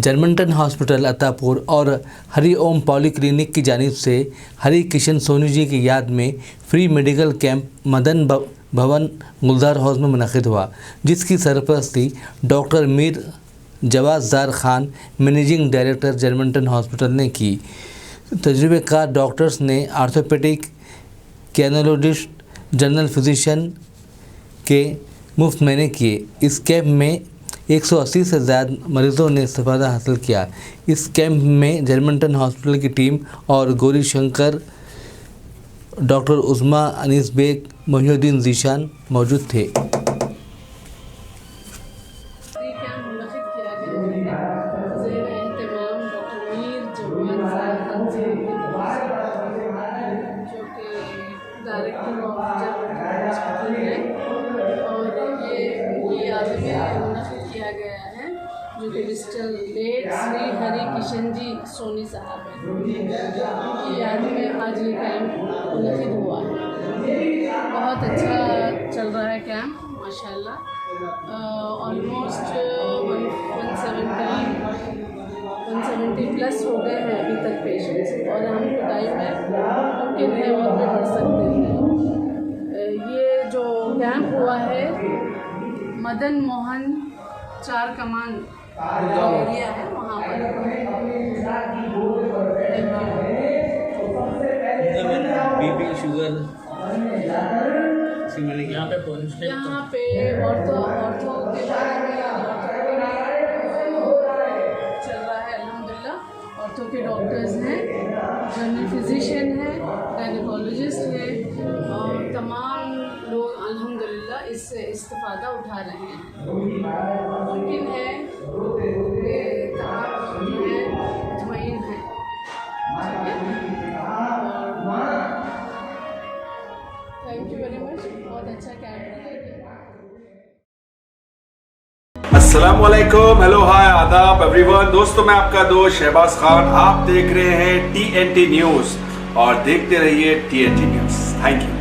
Germanton hospital Attapur और Hariom polyclinic की जानिब से हरि किशन सोनी जी की याद में फ्री मेडिकल कैंप मदन भवन गुलजार हाउस में मुनक़िद हुआ, जिसकी सरपरस्ती doctor Mir Jawazdar Khan, managing director Germantown hospital ने की। तजुर्बेकार डॉक्टर्स ने आर्थोपेडिक, कैनोलॉजिस्ट, जनरल फिजिशियन के मुफ्त मैंने किए। इस कैंप में 180 से ज़्यादा मरीज़ों ने इस्तेफ़ादा हासिल किया। इस कैंप में जर्मनटन हॉस्पिटल की टीम और गौरी शंकर, डॉक्टर उस्मा, अनीस बेग, मोहिउद्दीन ज़ीशान मौजूद थे। डायरेक्टर ऑफ हॉस्पिटल है और ये याद में मुनक़िद किया गया है, जो कि मिस्टर लेट श्री हरि किशन जी सोनी साहब हैं। उनकी याद में आज ये कैंप मुनक़िद हुआ है। बहुत अच्छा चल रहा है कैंप माशाल्लाह। ऑलमोस्ट 170 प्लस हो गए हैं अभी तक पेशेंट्स, और हमको टाइम है मुमकिन है और भी बढ़ सकते हैं। ये जो कैंप हुआ है मदन मोहन 4 कमान एरिया है, वहाँ पर बीपी, शुगर यहाँ पे ऑर्थो के बारे में चल रहा है अल्हम्दुलिल्लाह। ऑर्थो के डॉक्टर्स हैं, जनरल फिजिशियन हैं, गायनेकोलॉजिस्ट हैं, और तमाम लोग अल्हम्दुलिल्लाह इससे इस्तेफ़ादा उठा रहे हैं। मुमकिन है कि तमाम जो है मुतमईन हैं। Thank you very much. बहुत अच्छा कैंप रहा है। अस्सलाम वालेकुम, हेलो, हाय, आदाब एवरीवन। दोस्तों, मैं आपका दोस्त शहबाज खान, आप देख रहे हैं TNT न्यूज़ और देखते रहिए TNT न्यूज़। Thank you.